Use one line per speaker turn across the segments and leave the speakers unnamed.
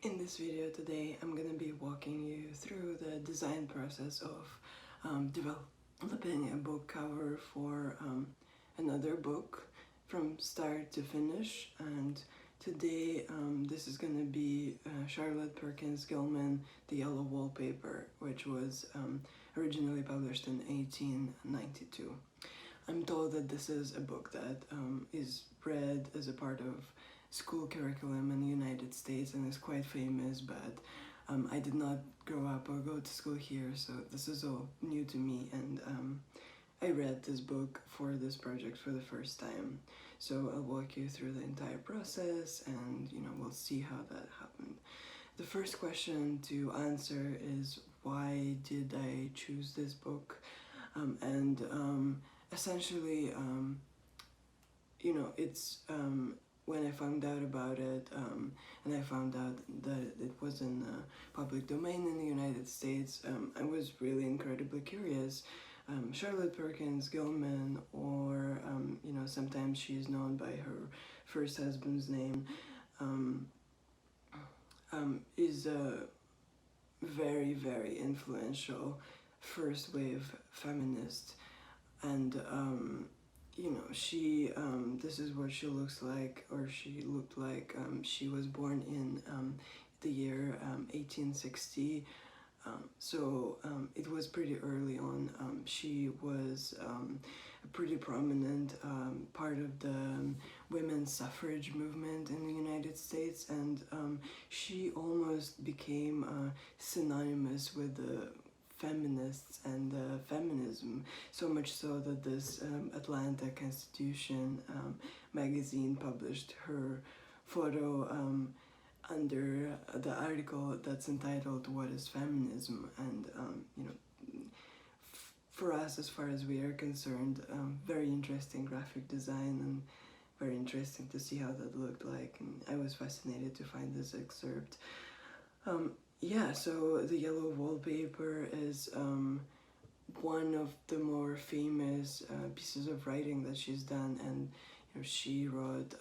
In this video today, I'm gonna be walking you through the design process of developing a book cover for another book from start to finish. And today, this is gonna be Charlotte Perkins Gilman, The Yellow Wallpaper, which was originally published in 1892. I'm told that this is a book that is read as a part of school curriculum in the United States and is quite famous, but I did not grow up or go to school here, so this is all new to me, and I read this book for this project for the first time. So I'll walk you through the entire process and we'll see how that happened. The first question to answer is, why did I choose this book? Essentially, it's when I found out about it, and I found out that it was in public domain in the United States, I was really incredibly curious. Charlotte Perkins Gilman, or sometimes she is known by her first husband's name, is a very, very influential first wave feminist, and she this is what she looks like, or she looked like. She was born in the year 1860, so it was pretty early on. She was a pretty prominent part of the women's suffrage movement in the United States, and she almost became synonymous with the feminists and feminism, so much so that this Atlanta Constitution magazine published her photo under the article that's entitled "What is Feminism?" And for us, as far as we are concerned, very interesting graphic design, and very interesting to see how that looked like, and I was fascinated to find this excerpt. Yeah, so The Yellow Wallpaper is one of the more famous pieces of writing that she's done, and she wrote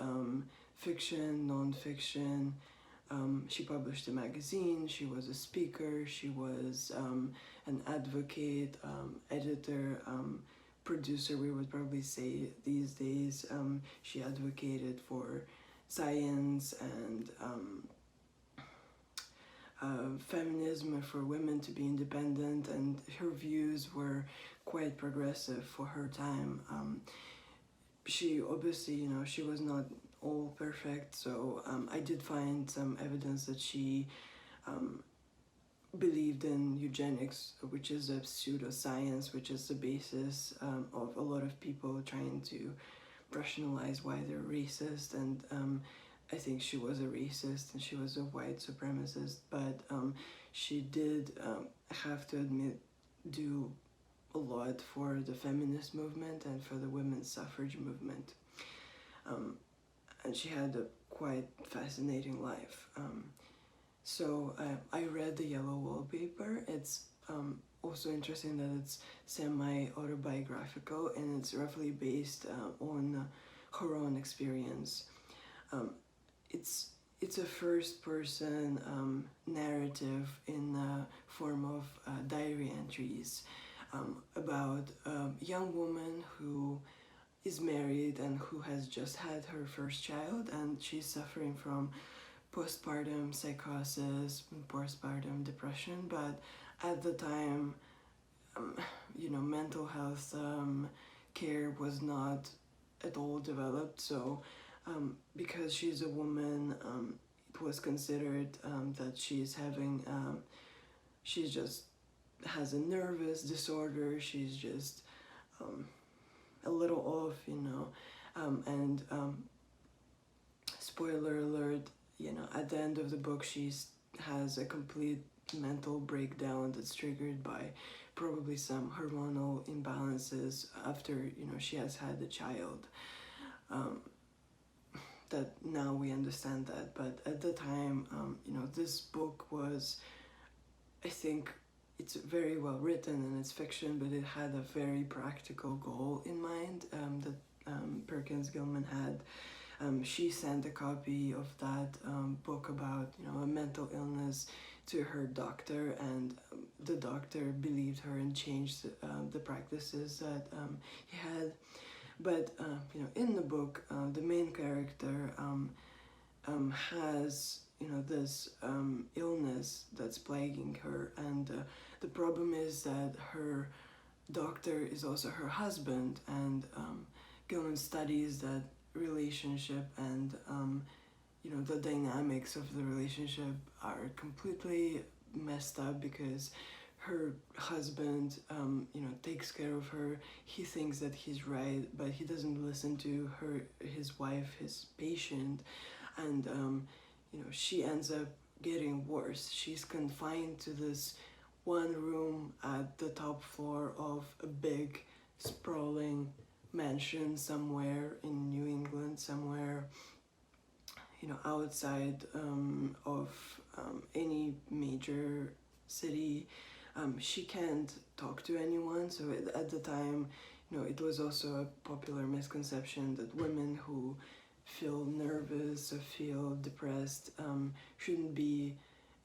fiction, non-fiction. She published a magazine, she was a speaker, she was an advocate, editor, producer, we would probably say these days. She advocated for science and feminism, for women to be independent, and her views were quite progressive for her time. She obviously, she was not all perfect, so I did find some evidence that she believed in eugenics, which is a pseudoscience, which is the basis of a lot of people trying to rationalize why they're racist, and I think she was a racist and she was a white supremacist, but she did have to admit, do a lot for the feminist movement and for the women's suffrage movement. And she had a quite fascinating life. So I read The Yellow Wallpaper. It's also interesting that it's semi-autobiographical, and it's roughly based on her own experience. It's a first-person narrative in the form of diary entries about a young woman who is married and who has just had her first child, and she's suffering from postpartum psychosis, postpartum depression, but at the time, mental health care was not at all developed, so because she's a woman, it was considered that she's just has a nervous disorder, she's just a little off, and spoiler alert, at the end of the book she has a complete mental breakdown that's triggered by probably some hormonal imbalances after, she has had a child. That now we understand that, but at the time, this book was, I think, it's very well written and it's fiction, but it had a very practical goal in mind that Perkins Gilman had. she sent a copy of that book about, you know, a mental illness to her doctor, and the doctor believed her and changed the practices that he had. But you know, in the book, the main character has, you know, this illness that's plaguing her, and the problem is that her doctor is also her husband, and Gilman studies that relationship, and you know, the dynamics of the relationship are completely messed up because her husband, you know, takes care of her. He thinks that he's right, but he doesn't listen to her, his wife, his patient, and you know, she ends up getting worse. She's confined to this one room at the top floor of a big, sprawling mansion somewhere in New England, somewhere, you know, outside of any major city. She can't talk to anyone, so at the time, you know, it was also a popular misconception that women who feel nervous or feel depressed shouldn't be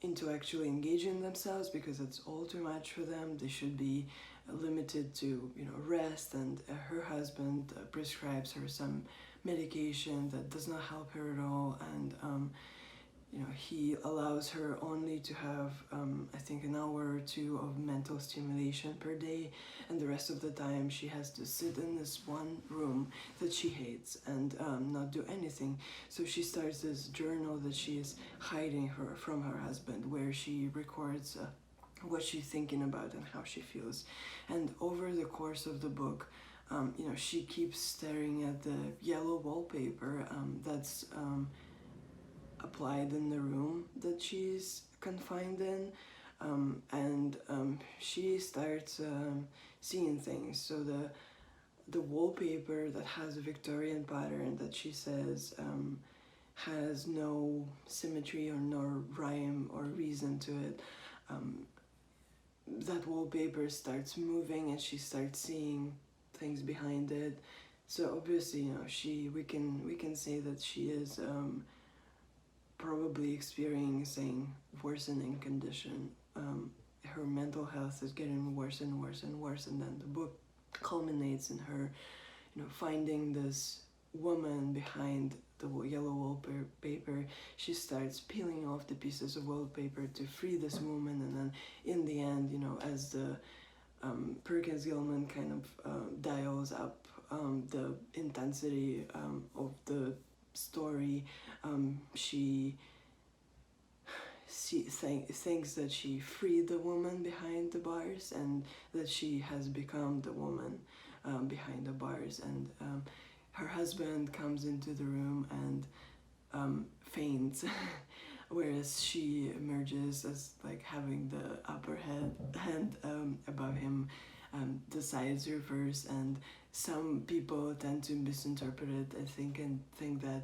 intellectually engaging themselves because it's all too much for them. They should be limited to, you know, rest, and her husband prescribes her some medication that does not help her at all, and you know, he allows her only to have I think an hour or two of mental stimulation per day, and the rest of the time she has to sit in this one room that she hates and not do anything. So she starts this journal that she is hiding her from her husband, where she records what she's thinking about and how she feels. And over the course of the book, you know, she keeps staring at the yellow wallpaper that's applied in the room that she's confined in, and she starts seeing things. So the wallpaper that has a Victorian pattern that she says has no symmetry or no rhyme or reason to it, that wallpaper starts moving and she starts seeing things behind it. So obviously, you know, we can say that she is probably experiencing worsening condition. Her mental health is getting worse and worse and worse, and then the book culminates in her, you know, finding this woman behind the yellow wallpaper. She starts peeling off the pieces of wallpaper to free this woman, and then in the end, you know, as the Perkins Gilman kind of dials up the intensity of the story, she thinks that she freed the woman behind the bars, and that she has become the woman behind the bars, and her husband comes into the room and faints whereas she emerges as like having the upper hand above him. The sides reverse, and some people tend to misinterpret it, I think, and think that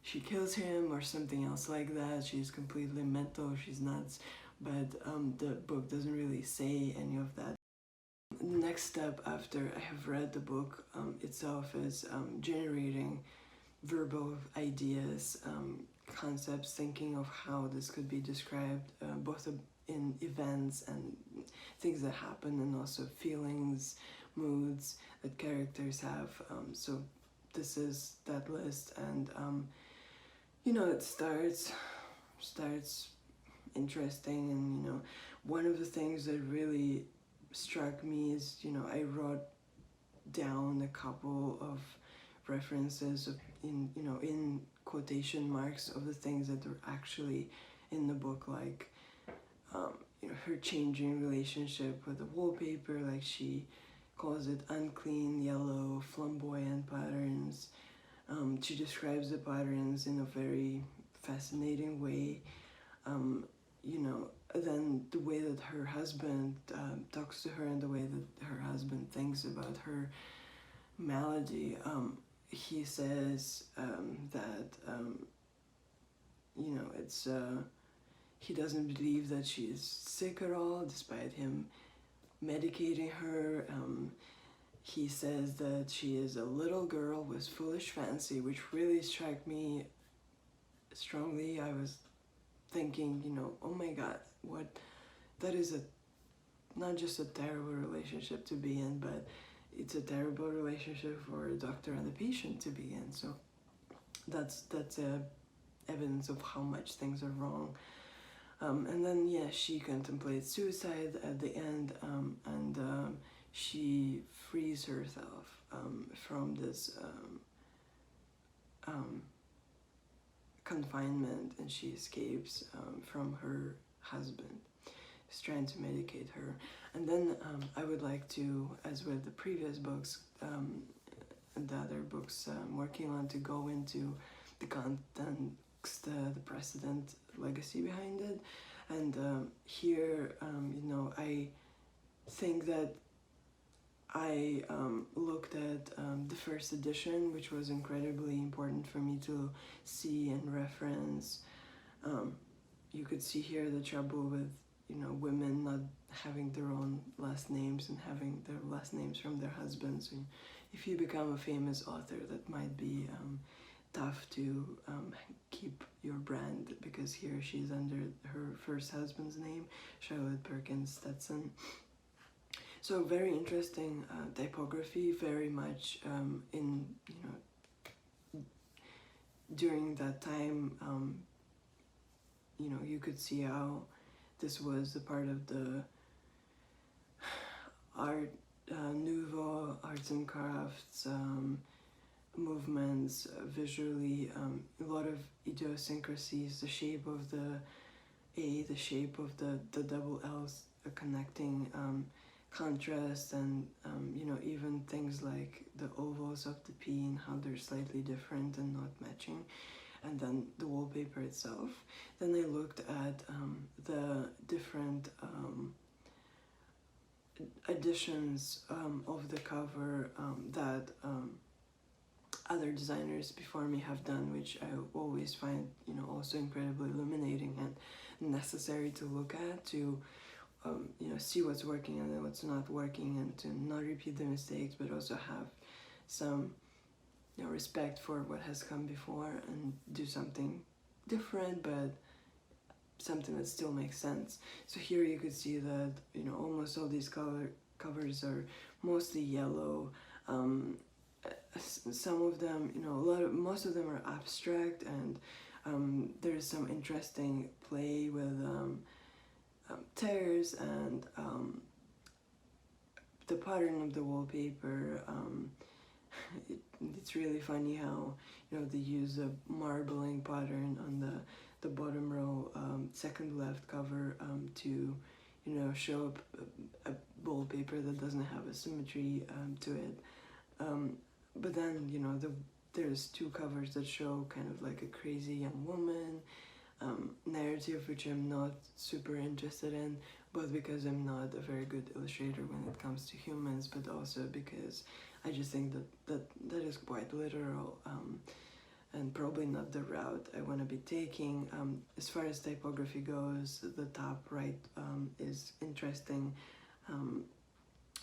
she kills him or something else like that. She's completely mental, she's nuts, but the book doesn't really say any of that. The next step after I have read the book itself is generating verbal ideas, concepts, thinking of how this could be described, both in events and things that happen, and also feelings, moods that characters have. So this is that list, and you know, it starts interesting. And you know, one of the things that really struck me is, you know, I wrote down a couple of references of, in quotation marks, of the things that are actually in the book, like you know, her changing relationship with the wallpaper, like she calls it unclean, yellow, flamboyant patterns. She describes the patterns in a very fascinating way. You know, then the way that her husband talks to her, and the way that her husband thinks about her malady. He says that you know, it's he doesn't believe that she is sick at all, despite him medicating her. he says that she is a little girl with foolish fancy, which really struck me strongly. I was thinking, you know, oh my god, what, that is not just a terrible relationship to be in, but it's a terrible relationship for a doctor and a patient to be in. So that's evidence of how much things are wrong. And then, yeah, she contemplates suicide at the end, and she frees herself from this confinement, and she escapes from her husband who's trying to medicate her. And then I would like to, as with the previous books, and the other books I'm working on, to go into the context, the precedent, legacy behind it. And here, you know, I think that I looked at the first edition, which was incredibly important for me to see and reference. You could see here the trouble with, you know, women not having their own last names and having their last names from their husbands. And if you become a famous author, that might be tough to keep your brand, because here she's under her first husband's name, Charlotte Perkins Stetson. So very interesting typography, very much in, you know, during that time, you know, you could see how this was a part of the art, nouveau arts and crafts movements, visually, a lot of idiosyncrasies, the shape of the A, the shape of the double L's connecting, contrast, and you know, even things like the ovals of the P and how they're slightly different and not matching, and then the wallpaper itself. Then I looked at the different editions of the cover that other designers before me have done, which I always find, you know, also incredibly illuminating and necessary to look at, to you know, see what's working and what's not working, and to not repeat the mistakes, but also have some, you know, respect for what has come before and do something different, but something that still makes sense. So here you could see that, you know, almost all these covers are mostly yellow. Some of them, you know, most of them are abstract, and there's some interesting play with tears and the pattern of the wallpaper. It's really funny how, you know, they use a marbling pattern on the bottom row, second left cover, to, you know, show a wallpaper that doesn't have a symmetry to it. But then, you know, there's two covers that show kind of like a crazy young woman narrative, which I'm not super interested in, both because I'm not a very good illustrator when it comes to humans, but also because I just think that is quite literal, and probably not the route I want to be taking. As far as typography goes, the top right is interesting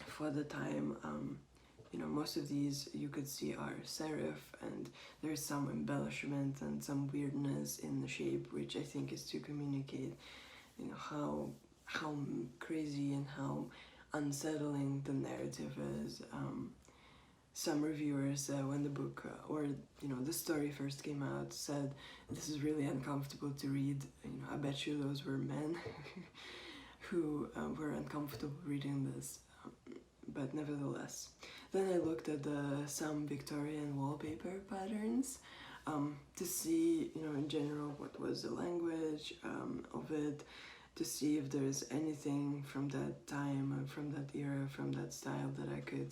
for the time. You know, most of these you could see are serif, and there's some embellishment and some weirdness in the shape, which I think is to communicate, you know, how crazy and how unsettling the narrative is. Some reviewers, when the book or, you know, the story first came out, said this is really uncomfortable to read. You know, I bet you those were men who were uncomfortable reading this, but nevertheless. Then I looked at some Victorian wallpaper patterns to see, you know, in general what was the language of it, to see if there's anything from that time, from that era, from that style that I could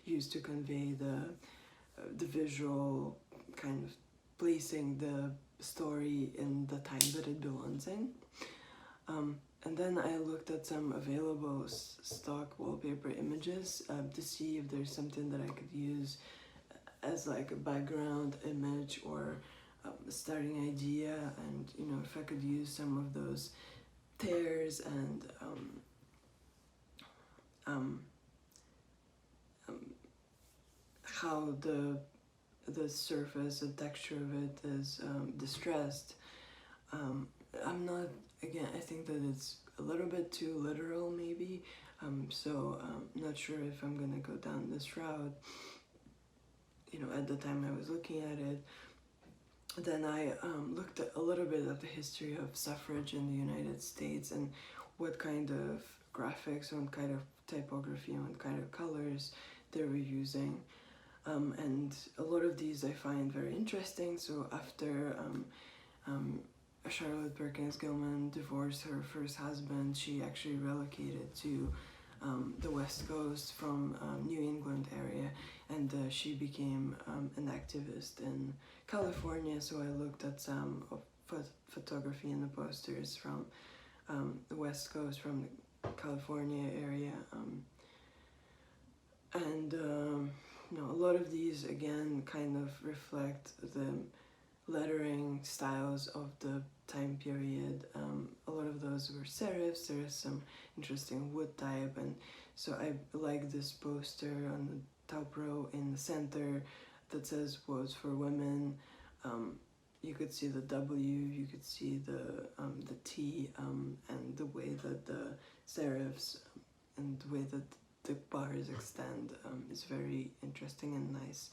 use to convey the visual, kind of placing the story in the time that it belongs in. And then I looked at some available stock wallpaper images to see if there's something that I could use as like a background image or a starting idea, and, you know, if I could use some of those tears and how the surface, the texture of it is distressed. I'm not, again, I think that it's a little bit too literal maybe, so not sure if I'm gonna go down this route. You know, at the time I was looking at it, then I looked at a little bit at the history of suffrage in the United States and what kind of graphics, what kind of typography, and what kind of colors they were using. And a lot of these I find very interesting. So after Charlotte Perkins Gilman divorced her first husband, she actually relocated to the West Coast from New England area, and she became an activist in California. So I looked at some of photography and the posters from the West Coast, from the California area, and you know, a lot of these again kind of reflect the lettering styles of the time period. A lot of those were serifs. There's some interesting wood type, and so I like this poster on the top row in the center that says "Was for Women." You could see the W, you could see the T, and the way that the serifs and the way that the bars extend is very interesting and nice.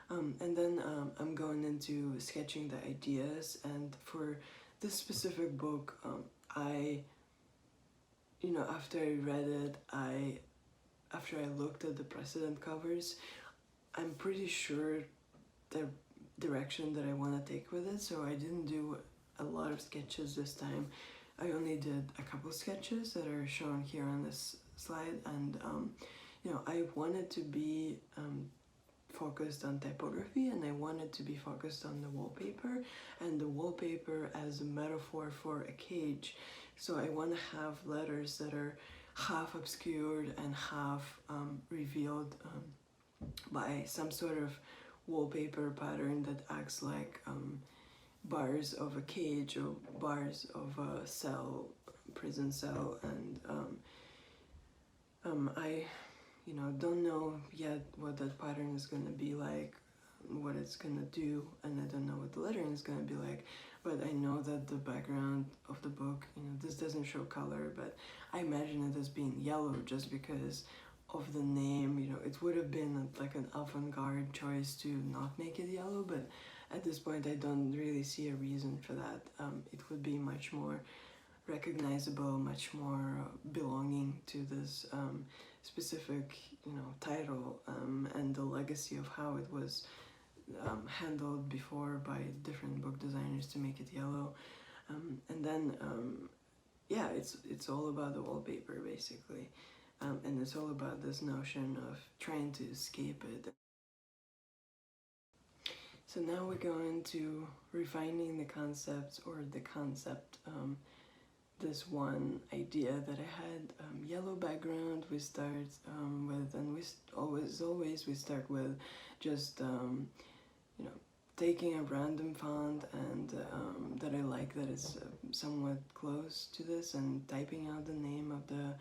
And then I'm going into sketching the ideas, and for this specific book, you know, after I read it, after I looked at the precedent covers, I'm pretty sure the direction that I want to take with it, so I didn't do a lot of sketches this time. I only did a couple sketches that are shown here on this slide, and you know, I wanted to be focused on typography, and I wanted to be focused on the wallpaper, and the wallpaper as a metaphor for a cage. So I want to have letters that are half obscured and half revealed by some sort of wallpaper pattern that acts like bars of a cage or bars of a cell, prison cell, and I, you know, don't know yet what that pattern is gonna be like, what it's gonna do, and I don't know what the lettering is gonna be like, but I know that the background of the book, you know, this doesn't show color, but I imagine it as being yellow just because of the name. You know, it would have been like an avant-garde choice to not make it yellow, but at this point I don't really see a reason for that. It would be much more recognizable, much more belonging to this specific, you know, title, and the legacy of how it was handled before by different book designers to make it yellow. And then yeah, it's all about the wallpaper basically, and it's all about this notion of trying to escape it. So now we're going to refining the concepts, or the concept, this one idea that I had, yellow background we start with, and we always we start with just you know, taking a random font and that I like, that is somewhat close to this, and typing out the name of the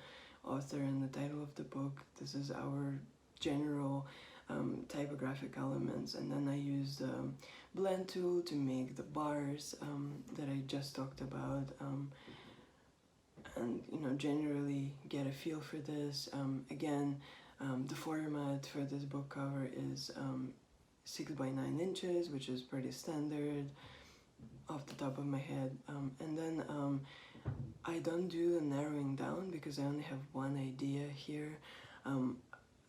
author and the title of the book. This is our general typographic elements, and then I use the blend tool to make the bars that I just talked about, and you know, generally get a feel for this. Again, the format for this book cover is 6 by 9 inches, which is pretty standard off the top of my head, and then I don't do the narrowing down because I only have one idea here.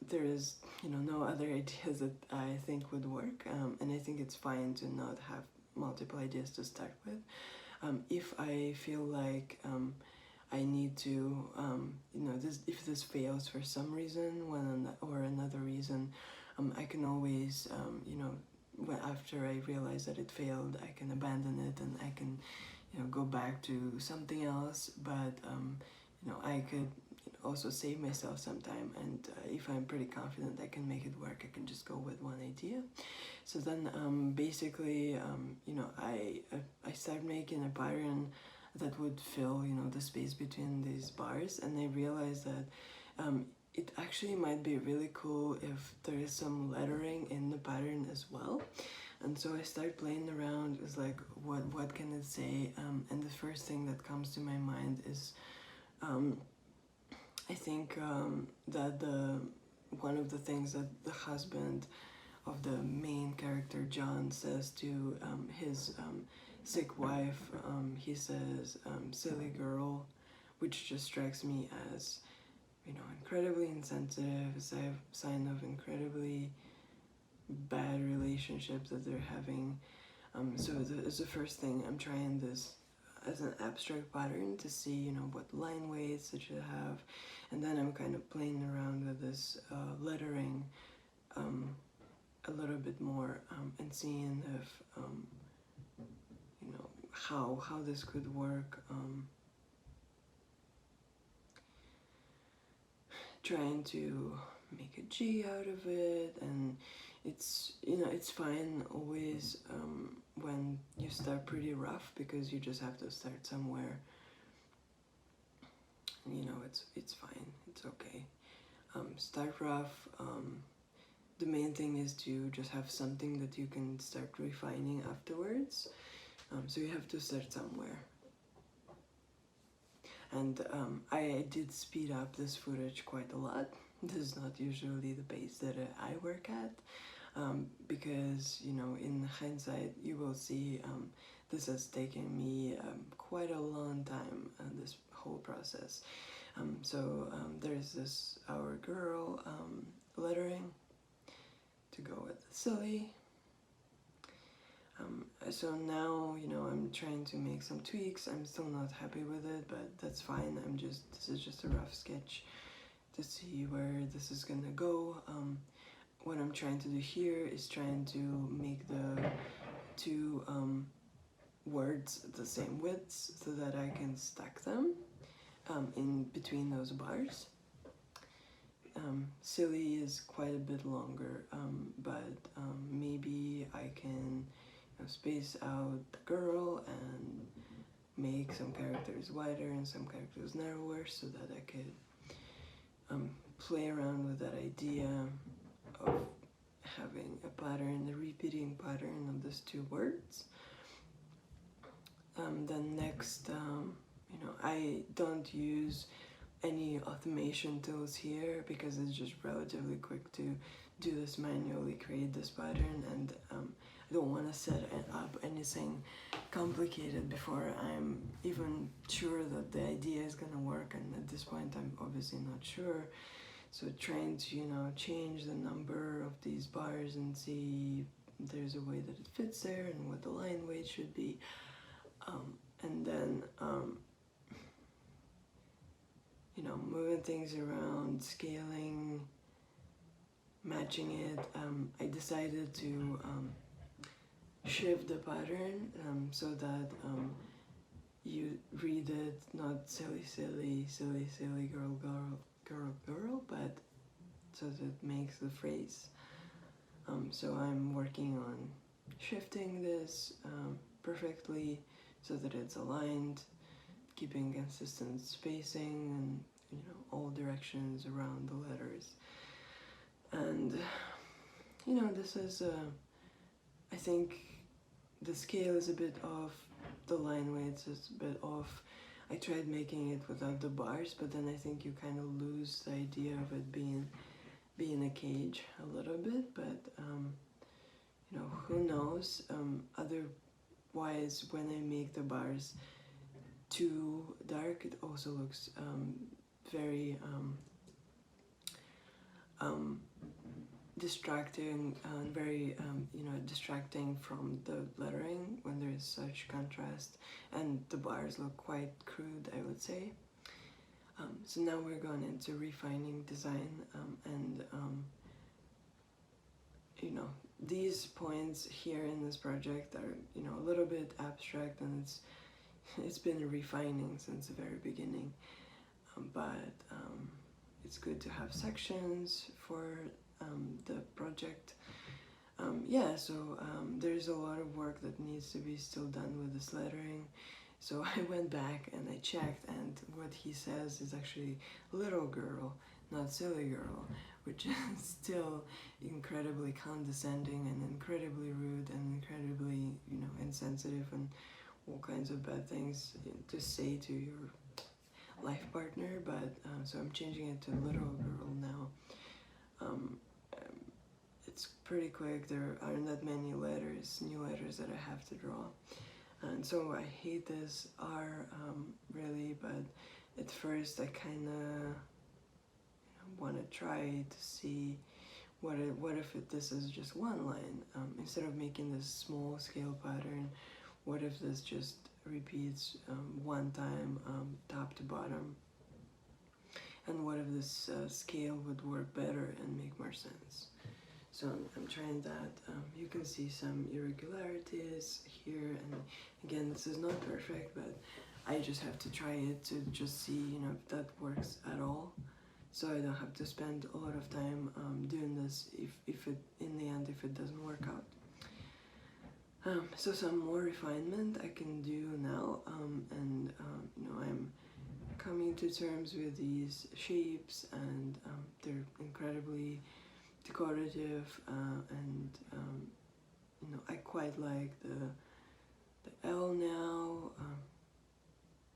There is, you know, no other ideas that I think would work, and I think it's fine to not have multiple ideas to start with. If I feel like I need to, you know, if this fails for some reason, or another reason, I can always, you know, after I realize that it failed, I can abandon it and I can, you know, go back to something else. But you know, I could also save myself some time, and if I'm pretty confident I can make it work, I can just go with one idea. So then basically, you know, I started making a pattern that would fill, you know, the space between these bars, and I realized that it actually might be really cool if there is some lettering in the pattern as well. And so I start playing around with like what can it say, and the first thing that comes to my mind is I think that one of the things that the husband of the main character John says to his sick wife, he says silly girl, which just strikes me as, you know, incredibly insensitive, as a sign of incredibly bad relationships that they're having. So it's the first thing I'm trying this as an abstract pattern to see, you know, what line weights it should have, and then I'm kind of playing around with this lettering a little bit more, and seeing if you know, how this could work. Trying to make a G out of it, and it's, you know, it's fine always when you start pretty rough, because you just have to start somewhere. You know, it's fine, it's okay. Start rough. The main thing is to just have something that you can start refining afterwards. So you have to start somewhere. And I did speed up this footage quite a lot. This is not usually the pace that I work at, because, you know, in hindsight you will see this has taken me quite a long time, this whole process. So there's this our girl lettering to go with the silly. So now, you know, I'm trying to make some tweaks. I'm still not happy with it, but that's fine. This is just a rough sketch to see where this is gonna go. What I'm trying to do here is trying to make the two words the same widths so that I can stack them in between those bars. Silly is quite a bit longer, but maybe I can, you know, space out the girl and make some characters wider and some characters narrower, so that I could play around with that idea of having a pattern, a repeating pattern of these two words. Then next, you know, I don't use any automation tools here because it's just relatively quick to do this manually, create this pattern, and I don't want to set up anything complicated before I'm even sure that the idea is gonna work, and at this point I'm obviously not sure. So trying to, you know, change the number of these bars and see if there's a way that it fits there and what the line weight should be, and then you know, moving things around, scaling, matching it. I decided to shift the pattern so that you read it not silly, silly, silly, silly, girl, girl, girl, girl, but so that it makes the phrase. So I'm working on shifting this perfectly so that it's aligned, keeping consistent spacing and, you know, all directions around the letters. And, you know, this is I think the scale is a bit off, the line weights is a bit off. I tried making it without the bars, but then I think you kind of lose the idea of it being a cage a little bit, but you know, who knows. Otherwise, when I make the bars too dark, it also looks very distracting and very you know, distracting from the lettering when there is such contrast, and the bars look quite crude, I would say. So now we're going into refining design, and you know, these points here in this project are, you know, a little bit abstract, and it's been refining since the very beginning, but it's good to have sections for the project. Yeah, so there's a lot of work that needs to be still done with this lettering. So I went back and I checked, and what he says is actually little girl, not silly girl, which is still incredibly condescending and incredibly rude and incredibly, you know, insensitive and all kinds of bad things to say to your life partner. But so I'm changing it to little girl now. It's pretty quick. There aren't that many letters, new letters that I have to draw. And so I hate this R really, but at first I kind of want to try to see what if this is just one line. Instead of making this small scale pattern, what if this just repeats one time, top to bottom? And what if this scale would work better and make more sense? So I'm trying that. You can see some irregularities here, and again, this is not perfect, but I just have to try it to just see, you know, if that works at all. So I don't have to spend a lot of time doing this if it, in the end, if it doesn't work out. So some more refinement I can do now, and you know, I'm coming to terms with these shapes, and they're incredibly decorative, and you know, I quite like the L now.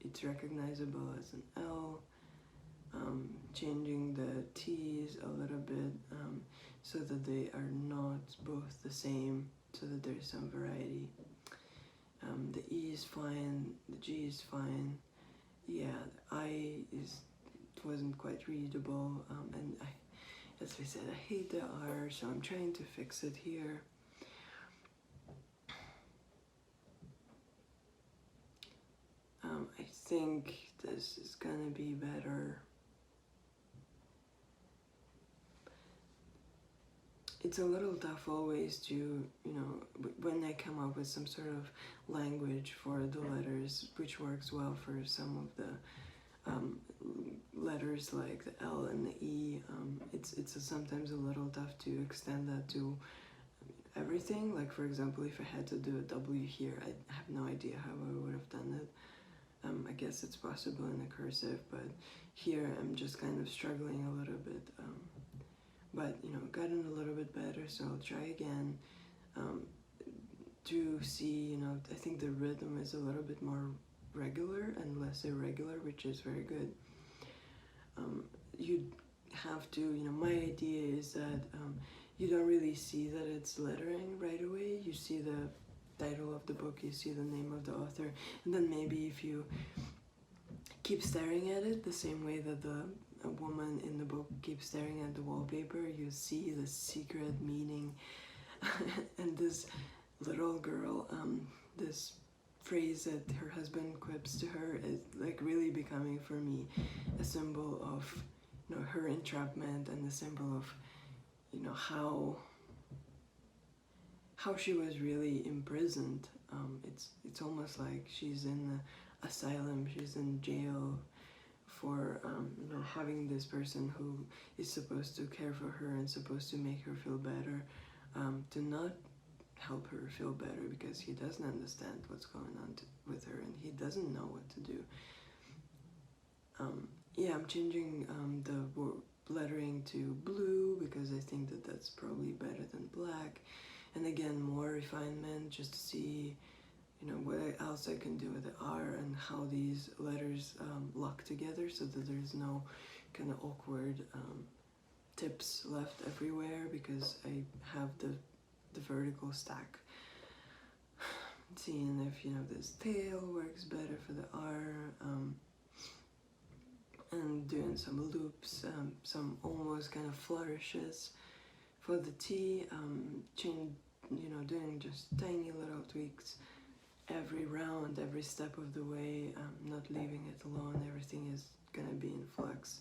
It's recognizable as an L. Changing the T's a little bit so that they are not both the same, so that there's some variety. The E is fine, the G is fine. Yeah, the I wasn't quite readable, and as I said, I hate the R, so I'm trying to fix it here. I think this is gonna be better. It's a little tough always to, you know, when I come up with some sort of language for the letters, which works well for some of the letters like the L and the E, it's sometimes a little tough to extend that to everything. Like, for example, if I had to do a W here, I have no idea how I would have done it. I guess it's possible in a cursive, but here I'm just kind of struggling a little bit. But, you know, gotten a little bit better, so I'll try again to see, you know, I think the rhythm is a little bit more regular and less irregular, which is very good. You have to, you know, my idea is that you don't really see that it's lettering right away. You see the title of the book, you see the name of the author, and then maybe if you keep staring at it the same way that a woman in the book keeps staring at the wallpaper, you see the secret meaning. And this little girl, this phrase that her husband quips to her is like really becoming for me a symbol of, you know, her entrapment, and the symbol of, you know, how she was really imprisoned. It's almost like she's in the asylum, she's in jail for you know, having this person who is supposed to care for her and supposed to make her feel better, to not help her feel better because he doesn't understand what's going on with her, and he doesn't know what to do. Yeah, I'm changing the lettering to blue because I think that that's probably better than black. And again, more refinement just to see, you know, what else I can do with the R and how these letters lock together so that there's no kind of awkward tips left everywhere, because I have the vertical stack. Seeing if, you know, this tail works better for the R, and doing some loops, some almost kind of flourishes for the T, you know, doing just tiny little tweaks every round, every step of the way, not leaving it alone. Everything is gonna be in flux,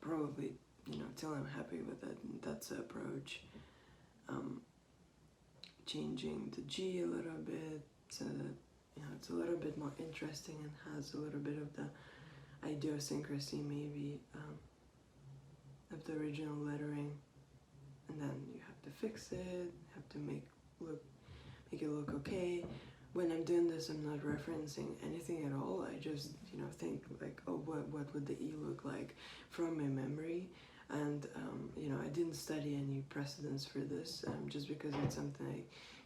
probably, you know, till I'm happy with it. And that's the approach. Changing the G a little bit so that, you know, it's a little bit more interesting and has a little bit of the idiosyncrasy maybe of the original lettering. And then you have to fix it, have to make it look okay. When I'm doing this, I'm not referencing anything at all. I just, you know, think like, oh, what would the E look like from my memory? And you know, I didn't study any precedents for this, just because it's something I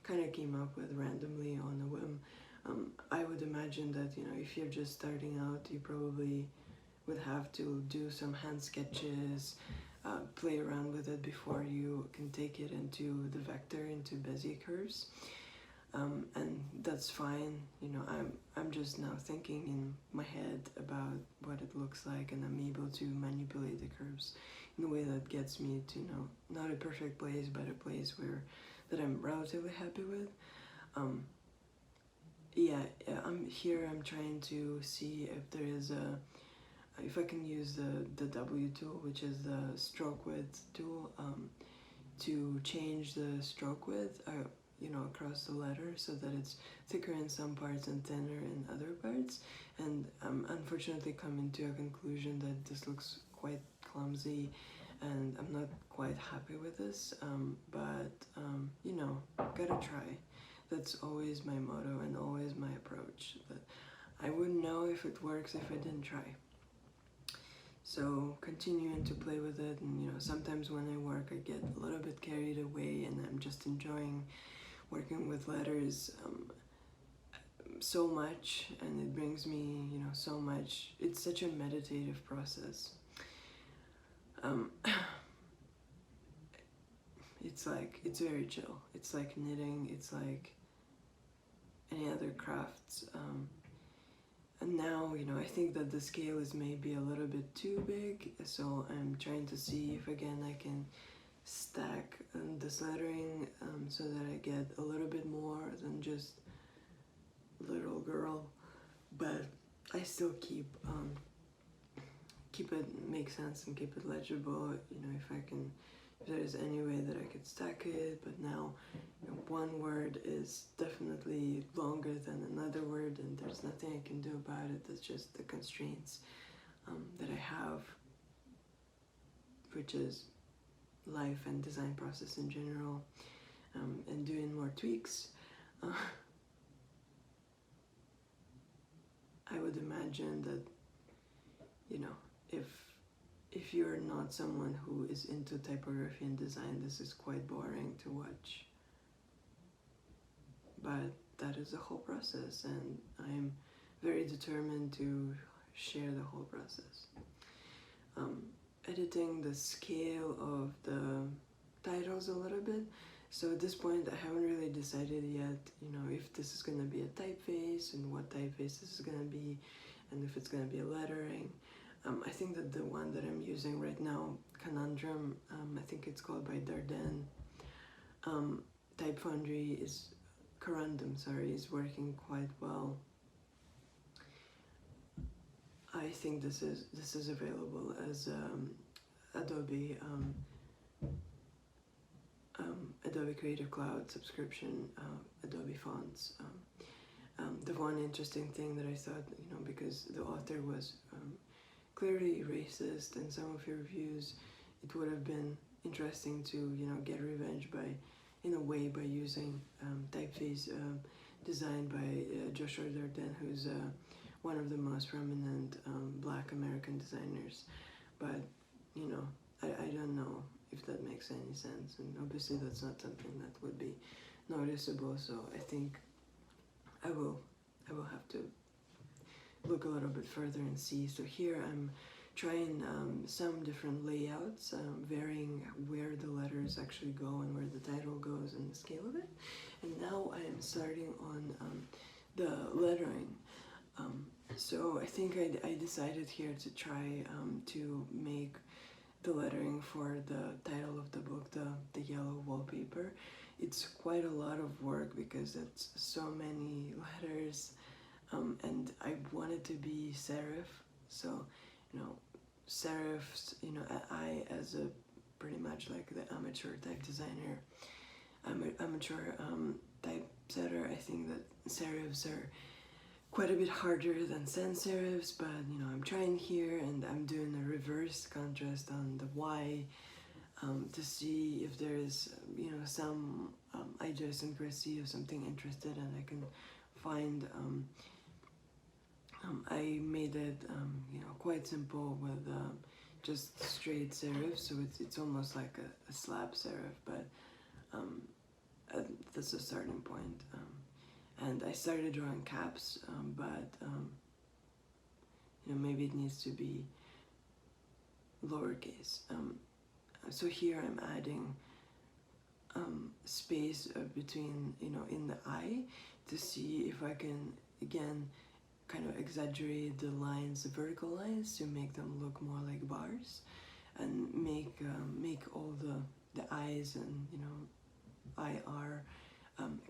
kind of came up with randomly on a whim. I would imagine that, you know, if you're just starting out, you probably would have to do some hand sketches, play around with it before you can take it into the vector, into Bezier curves. And that's fine. You know, I'm just now thinking in my head about what it looks like, and I'm able to manipulate the curves in a way that gets me to, you know, not a perfect place, but a place where that I'm relatively happy with. Yeah, I'm trying to see if there is if I can use the W tool, which is the stroke width tool, to change the stroke width, you know, across the letter, so that it's thicker in some parts and thinner in other parts. And I'm unfortunately coming to a conclusion that this looks quite clumsy, and I'm not quite happy with this, but you know, gotta try. That's always my motto and always my approach. But I wouldn't know if it works if I didn't try. So continuing to play with it, and you know, sometimes when I work I get a little bit carried away, and I'm just enjoying working with letters so much, and it brings me, you know, so much. It's such a meditative process. It's like, it's very chill. It's like knitting, it's like any other crafts. And now, you know, I think that the scale is maybe a little bit too big, so I'm trying to see if again I can stack this lettering, so that I get a little bit more than just little girl, but I still keep it make sense and keep it legible. You know, if there's any way that I could stack it. But now, you know, one word is definitely longer than another word, and there's nothing I can do about it. That's just the constraints that I have, which is life and design process in general, and doing more tweaks. I would imagine that, you know, if you're not someone who is into typography and design, this is quite boring to watch. But that is the whole process, and I'm very determined to share the whole process. Editing the scale of the titles a little bit. So at this point, I haven't really decided yet, you know, if this is going to be a typeface and what typeface this is going to be, and if it's going to be a lettering. I think that the one that I'm using right now, Conundrum, I think it's called by Dardenne, Type Foundry is, Corundum, sorry, is working quite well. I think this is available as Adobe Adobe Creative Cloud subscription, Adobe fonts. The one interesting thing that I thought, you know, because the author was clearly racist in some of your reviews, it would have been interesting to, you know, get revenge by, in a way, by using typeface designed by Joshua Dardenne, who's one of the most prominent Black American designers. But, you know, I don't know if that makes any sense, and obviously that's not something that would be noticeable, so I think I will have to look a little bit further and see. So here I'm trying some different layouts, varying where the letters actually go and where the title goes and the scale of it. And now I am starting on the lettering. So I think I decided here to try to make the lettering for the title of the book, the yellow wallpaper. It's quite a lot of work because it's so many letters, and I want it to be serif. So, you know, serifs, you know, I as a pretty much like the amateur type designer, amateur typesetter, I think that serifs are quite a bit harder than sans serifs, but you know, I'm trying here, and I'm doing a reverse contrast on the Y to see if there is, you know, some idiosyncrasy of something interested, and I can find. I made it, you know, quite simple with just straight serif, so it's almost like a slab serif, but that's a starting point. And I started drawing caps, but you know, maybe it needs to be lowercase. So here I'm adding space between, you know, in the eye, to see if I can again kind of exaggerate the lines, the vertical lines, to make them look more like bars, and make all the eyes and, you know, IR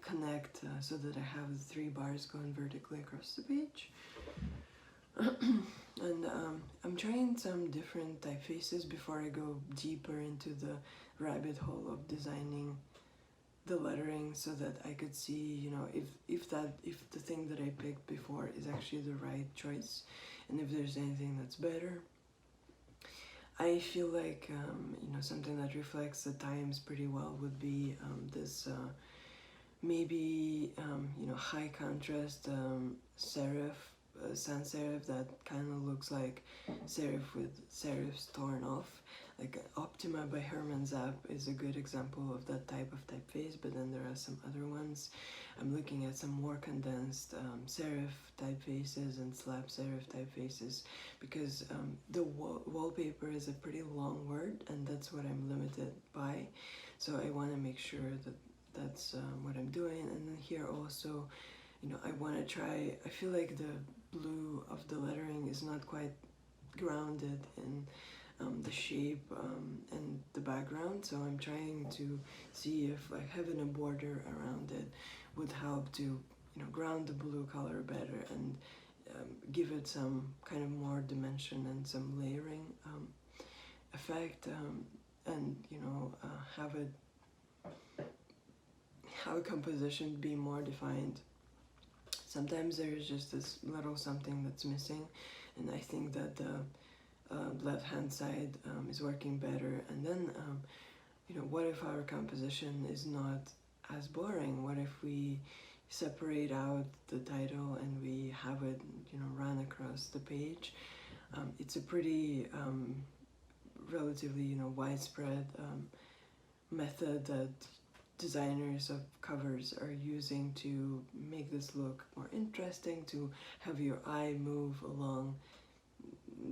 connect, so that I have the 3 bars going vertically across the page. And I'm trying some different typefaces before I go deeper into the rabbit hole of designing the lettering, so that I could see, you know, if the thing that I picked before is actually the right choice, and if there's anything that's better. I feel like you know, something that reflects the times pretty well would be this maybe you know, high contrast serif, sans serif that kind of looks like serif with serifs torn off. Like Optima by Herman Zapp is a good example of that type of typeface, but then there are some other ones. I'm looking at some more condensed serif typefaces and slab serif typefaces, because the wallpaper is a pretty long word, and that's what I'm limited by. So I want to make sure that that's what I'm doing. And then here also, you know, I want to try, I feel like the blue of the lettering is not quite grounded in the shape and the background, so I'm trying to see if like having a border around it would help to, you know, ground the blue color better and give it some kind of more dimension and some layering effect, and, you know, have a composition be more defined. Sometimes there's just this little something that's missing, and I think that the left hand side is working better. And then you know, what if our composition is not as boring? What if we separate out the title and we have it, you know, run across the page? It's a pretty relatively, you know, widespread method that designers of covers are using to make this look more interesting, to have your eye move along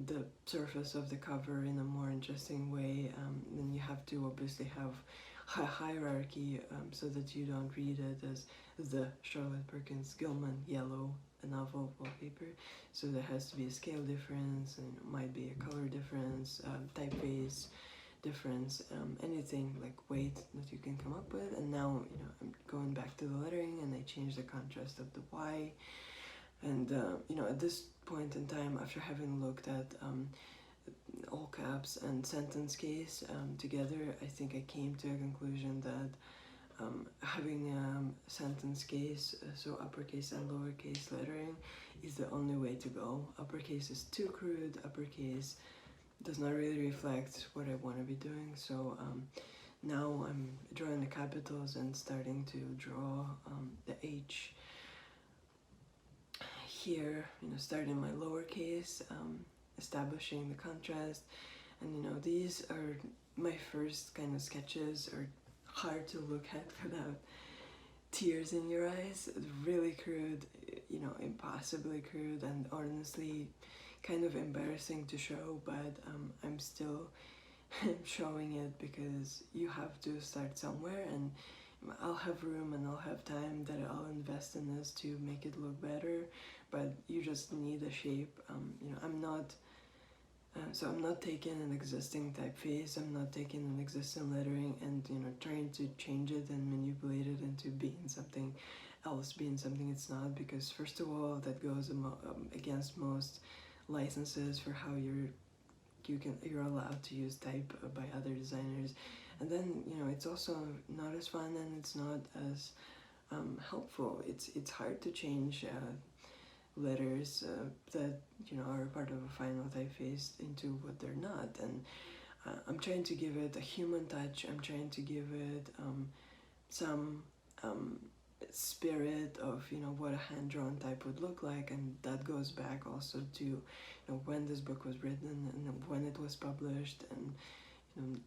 the surface of the cover in a more interesting way. Then you have to obviously have a hierarchy, so that you don't read it as the Charlotte Perkins Gilman yellow novel wallpaper. So there has to be a scale difference, and it might be a color difference, typeface difference, anything like weight that you can come up with. And now, you know, I'm going back to the lettering, and I change the contrast of the Y. And you know, at this point in time, after having looked at all caps and sentence case together, I think I came to a conclusion that having sentence case, so uppercase and lowercase lettering, is the only way to go. Uppercase is too crude, uppercase does not really reflect what I want to be doing. So now I'm drawing the capitals and starting to draw the H here, you know, starting my lowercase, establishing the contrast. And, you know, these are my first kind of sketches, are hard to look at without tears in your eyes. Really crude, you know, impossibly crude, and honestly kind of embarrassing to show, but I'm still showing it because you have to start somewhere, and I'll have room and I'll have time that I'll invest in this to make it look better. But you just need a shape. You know, I'm not taking an existing typeface, I'm not taking an existing lettering and, you know, trying to change it and manipulate it into being something else, being something it's not, because first of all, that goes against most licenses for how you're allowed to use type by other designers. And then, you know, it's also not as fun, and it's not as helpful. It's hard to change letters that, you know, are part of a final typeface into what they're not. And I'm trying to give it a human touch. I'm trying to give it some spirit of, you know, what a hand-drawn type would look like, and that goes back also to, you know, when this book was written and when it was published, and you know,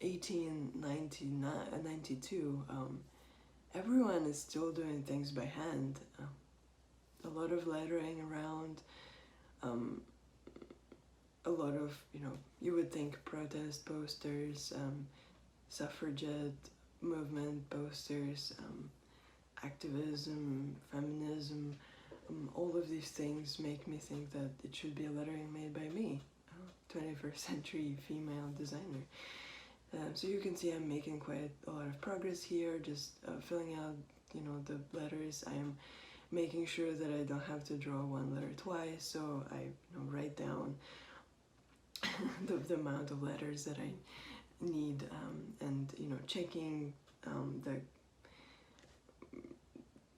1892. Everyone is still doing things by hand. A lot of lettering around, a lot of, you know, you would think protest posters, suffragette movement posters, activism, feminism, all of these things make me think that it should be a lettering made by me, 21st century female designer. So you can see I'm making quite a lot of progress here, just filling out, you know, the letters. I am making sure that I don't have to draw one letter twice, so I, you know, write down the amount of letters that I need, and, you know, checking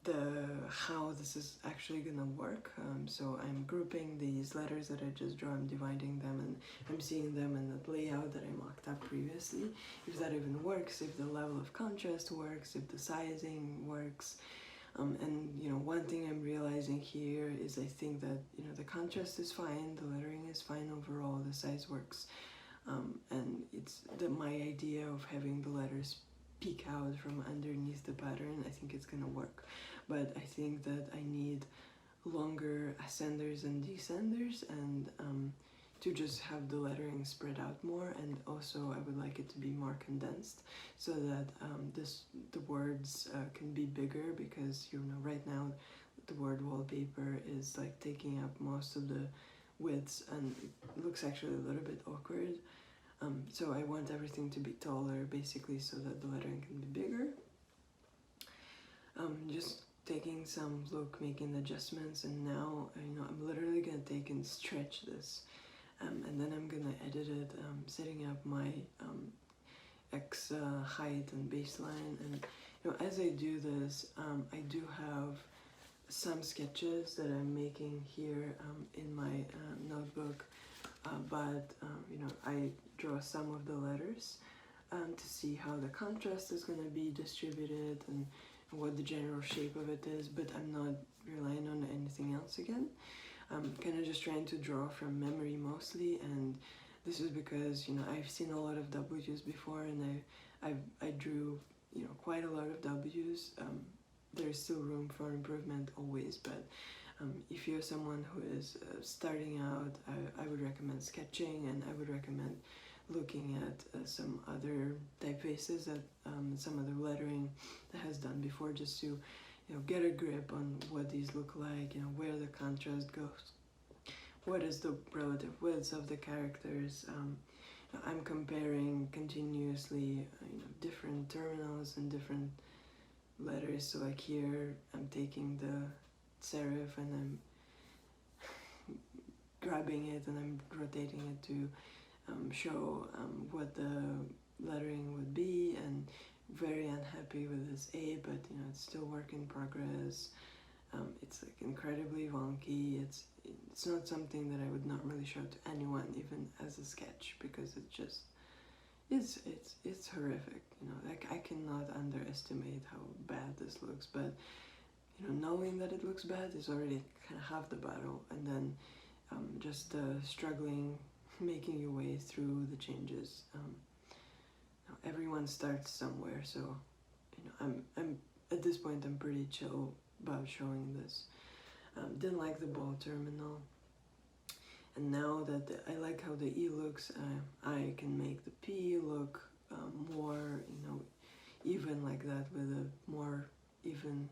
the how this is actually gonna work. So I'm grouping these letters that I just draw, I'm dividing them, and I'm seeing them in the layout that I mocked up previously, if that even works, if the level of contrast works, if the sizing works. And, you know, one thing I'm realizing here is I think that, you know, the contrast is fine, the lettering is fine overall, the size works, and it's my idea of having the letters peek out from underneath the pattern. I think it's gonna work, but I think that I need longer ascenders and descenders, and to just have the lettering spread out more, and also I would like it to be more condensed so that the words can be bigger, because, you know, right now the word wallpaper is like taking up most of the widths and it looks actually a little bit awkward. So I want everything to be taller, basically, so that the lettering can be bigger. Just taking some look, making adjustments, and now, you know, I'm literally gonna take and stretch this, and then I'm gonna edit it, setting up my X height and baseline. And, you know, as I do this, I do have some sketches that I'm making here in my notebook, but you know, I draw some of the letters to see how the contrast is going to be distributed and what the general shape of it is, but I'm not relying on anything else again. I'm kind of just trying to draw from memory mostly, and this is because, you know, I've seen a lot of W's before, and I drew, you know, quite a lot of W's. There's still room for improvement always, but if you're someone who is starting out, I would recommend sketching, and I would recommend looking at some other typefaces that some other lettering that has done before, just to, you know, get a grip on what these look like, you know, where the contrast goes, what is the relative widths of the characters. I'm comparing continuously, you know, different terminals and different letters. So like here, I'm taking the serif and I'm grabbing it and I'm rotating it to show what the lettering would be, and very unhappy with this A, but, you know, it's still work in progress. It's like incredibly wonky. It's not something that I would not really show to anyone, even as a sketch, because it just it's horrific. You know, like, I cannot underestimate how bad this looks, but, you know, knowing that it looks bad is already kind of half the battle, and then just struggling, making your way through the changes. You know, everyone starts somewhere, so, you know, I'm at this point I'm pretty chill about showing this. Didn't like the ball terminal, and now that I like how the E looks, I can make the P look more, you know, even like that, with a more even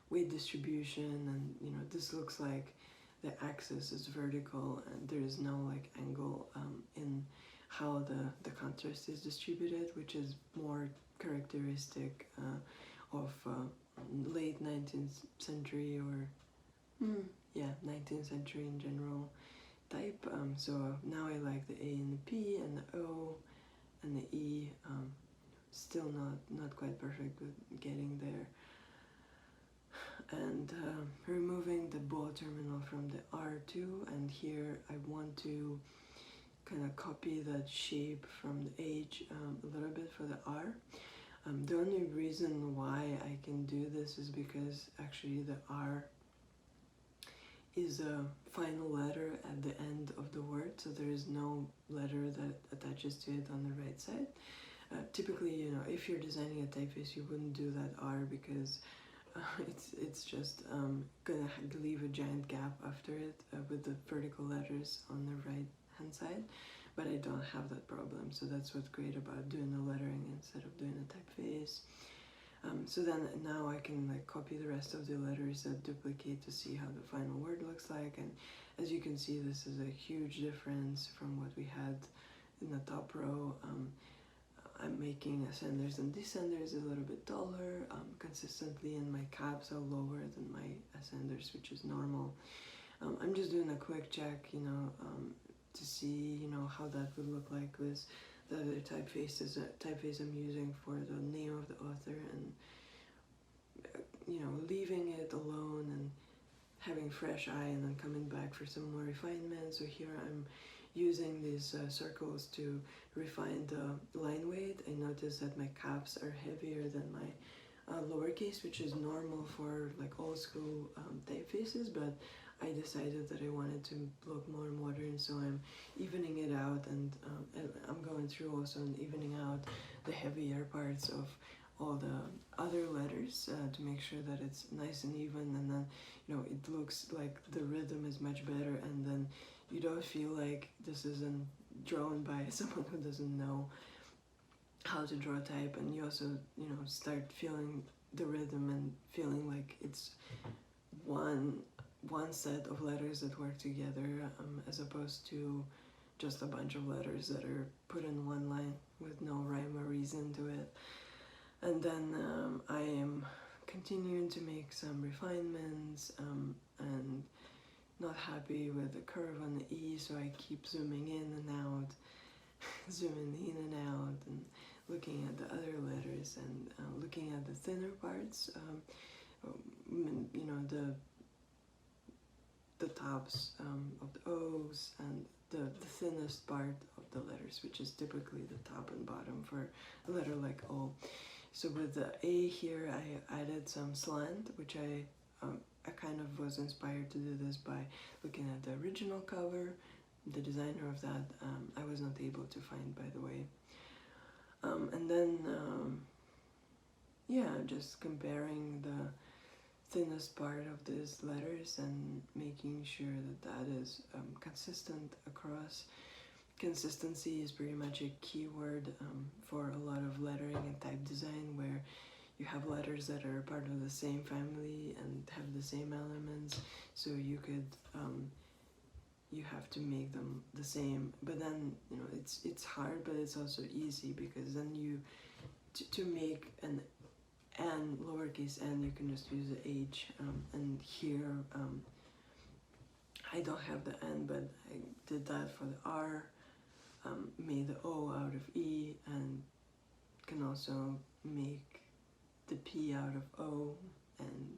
weight distribution, and, you know, this looks like the axis is vertical and there is no like angle in how the contrast is distributed, which is more characteristic of late 19th century, or yeah, 19th century in general type. So now I like the A and the P and the O and the E. Still not quite perfect with getting there. And removing the ball terminal from the R2, and here I want to kind of copy that shape from the H a little bit for the R. The only reason why I can do this is because actually the R is a final letter at the end of the word, so there is no letter that attaches to it on the right side. Typically, you know, if you're designing a typeface, you wouldn't do that R because it's just gonna leave a giant gap after it with the vertical letters on the right hand side, but I don't have that problem, so that's what's great about doing the lettering instead of doing a typeface. So then now I can like copy the rest of the letters that duplicate to see how the final word looks like, and as you can see, this is a huge difference from what we had in the top row. I'm making ascenders and descenders a little bit taller consistently, and my caps are lower than my ascenders, which is normal. I'm just doing a quick check, you know, to see, you know, how that would look like with the other typeface I'm using for the name of the author, and you know, leaving it alone and having fresh eye and then coming back for some more refinement. So here I'm using these circles to refine the line weight. I noticed that my caps are heavier than my lowercase, which is normal for like old school typefaces, but I decided that I wanted to look more modern, so I'm evening it out, and I'm going through also and evening out the heavier parts of all the other letters to make sure that it's nice and even, and then, you know, it looks like the rhythm is much better, and then you don't feel like this isn't drawn by someone who doesn't know how to draw type, and you also, you know, start feeling the rhythm and feeling like it's one set of letters that work together, as opposed to just a bunch of letters that are put in one line with no rhyme or reason to it. And then I am continuing to make some refinements and not happy with the curve on the E, so I keep zooming in and out, zooming in and out, and looking at the other letters and looking at the thinner parts, you know, the tops of the O's and the thinnest part of the letters, which is typically the top and bottom for a letter like O. So with the A here, I added some slant, which I kind of was inspired to do this by looking at the original cover. The designer of that I was not able to find, by the way. And then, yeah, just comparing the thinnest part of these letters and making sure that that is consistent across. Consistency is pretty much a keyword for a lot of lettering and type design, where you have letters that are part of the same family and have the same elements, so you could you have to make them the same, but then, you know, it's hard, but it's also easy, because then you to make an N, lowercase n, you can just use the H, and here I don't have the N, but I did that for the R, made the O out of E, and can also make the P out of O and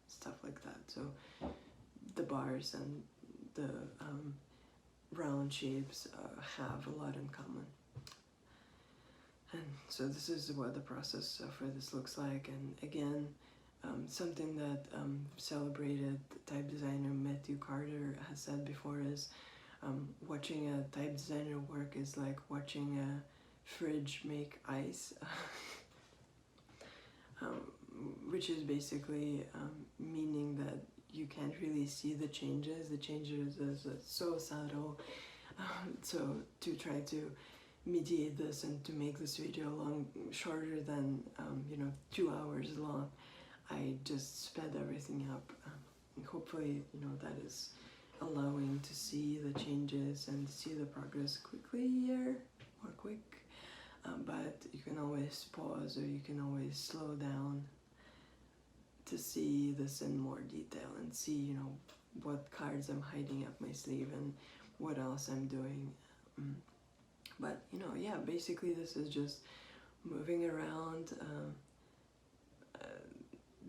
stuff like that. So the bars and the round shapes have a lot in common. And so this is what the process for this looks like. And again, something that celebrated type designer Matthew Carter has said before is watching a type designer work is like watching a fridge make ice, which is basically meaning that you can't really see the changes. The changes is so subtle. So to try to mediate this and to make this video shorter than 2 hours long, I just sped everything up. And hopefully, that is allowing to see the changes and see the progress quickly here, or quick. But you can always pause, or you can always slow down to see this in more detail and see, what cards I'm hiding up my sleeve and what else I'm doing. But, yeah, basically this is just moving around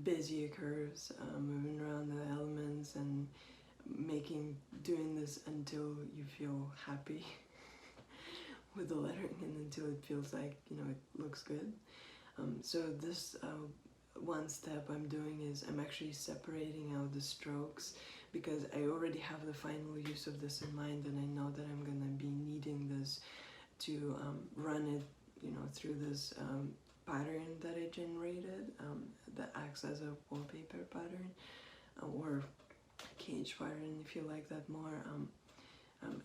Bezier curves, moving around the elements and doing this until you feel happy with the lettering and until it feels like, it looks good. So this one step I'm doing is I'm actually separating out the strokes, because I already have the final use of this in mind, and I know that I'm gonna be needing this to run it, through this pattern that I generated that acts as a wallpaper pattern, or cage pattern if you like that more.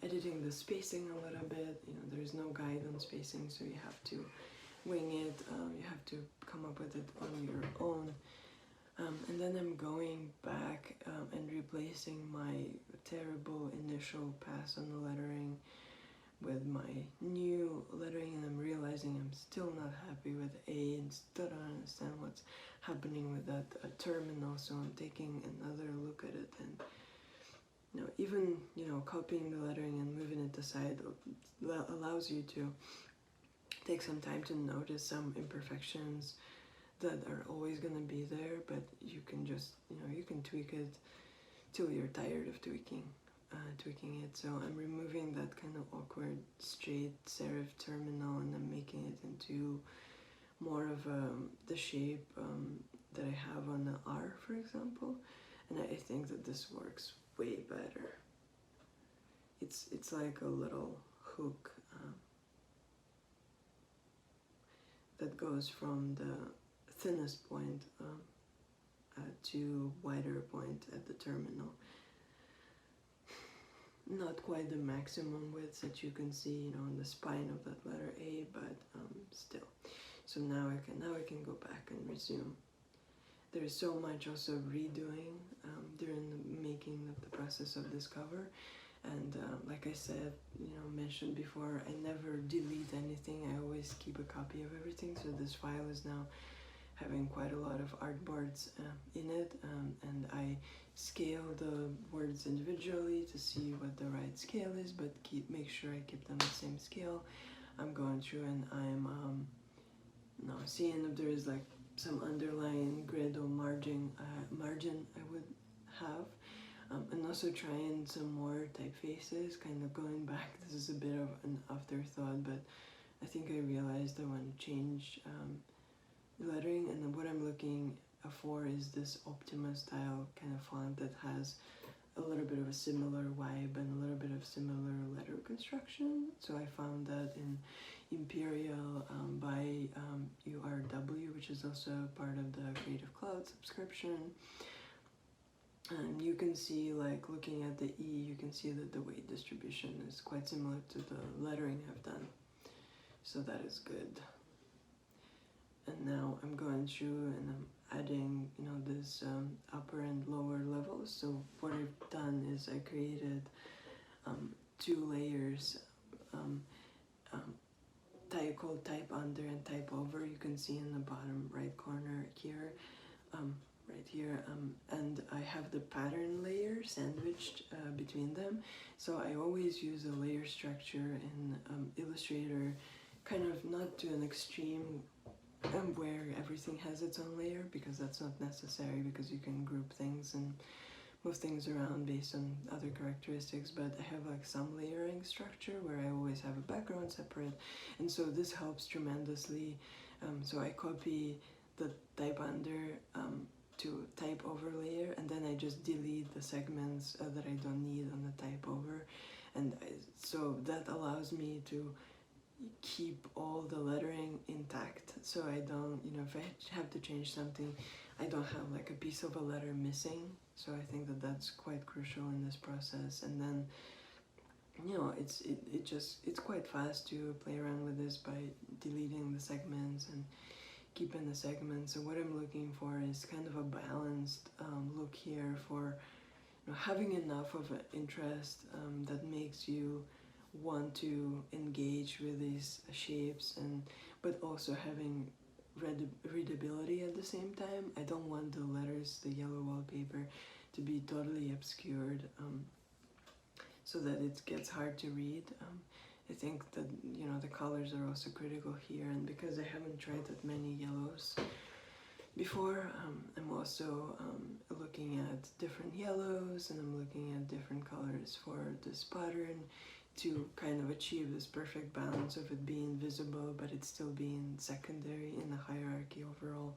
Editing the spacing a little bit. There's no guide on spacing, so you have to wing it. You have to come up with it on your own. And then I'm going back and replacing my terrible initial pass on the lettering with my new lettering, and I'm realizing I'm still not happy with A and still don't understand what's happening with that terminal, so I'm taking another look at it, and even copying the lettering and moving it aside allows you to take some time to notice some imperfections that are always going to be there, but you can just you can tweak it till you're tired of tweaking it. So I'm removing that kind of awkward straight serif terminal, and I'm making it into more of the shape that I have on the R, for example, and I think that this works way better. It's like a little hook that goes from the thinnest point to wider point at the terminal. Not quite the maximum width that you can see, on the spine of that letter A, but still. So now I can go back and resume. There's so much also redoing during the making of the process of this cover, and like I said, mentioned before, I never delete anything. I always keep a copy of everything. So this file is now having quite a lot of artboards in it, and I scale the words individually to see what the right scale is, but make sure I keep them the same scale. I'm going through and I'm now seeing if there is like some underlying grid or margin I would have, and also trying some more typefaces, kind of going back. This is a bit of an afterthought, but I think I realized I want to change lettering, and then what I'm looking for is this Optima style kind of font that has a little bit of a similar vibe and a little bit of similar letter construction. So I found that in Imperial by URW, which is also part of the Creative Cloud subscription. And you can see, like looking at the E, you can see that the weight distribution is quite similar to the lettering I've done. So that is good. And now I'm going through and I'm adding, this upper and lower levels. So what I've done is I created 2 layers, called type under and type over. You can see in the bottom right corner here, right here, and I have the pattern layer sandwiched between them. So I always use a layer structure in Illustrator, kind of not to an extreme where everything has its own layer, because that's not necessary, because you can group things and move things around based on other characteristics, but I have like some layering structure where I always have a background separate, and so this helps tremendously. So I copy the type under to type over layer, and then I just delete the segments that I don't need on the type over, and so that allows me to keep all the lettering intact, so I don't, if I have to change something, I don't have like a piece of a letter missing. So I think that that's quite crucial in this process. And then, it's quite fast to play around with this by deleting the segments and keeping the segments. So what I'm looking for is kind of a balanced look here for having enough of an interest that makes you want to engage with these shapes, but also having readability at the same time. I don't want the letters, the yellow wallpaper, to be totally obscured so that it gets hard to read. I think that the colors are also critical here, and because I haven't tried that many yellows before, I'm also looking at different yellows, and I'm looking at different colors for this pattern to kind of achieve this perfect balance of it being visible but it still being secondary in the hierarchy overall,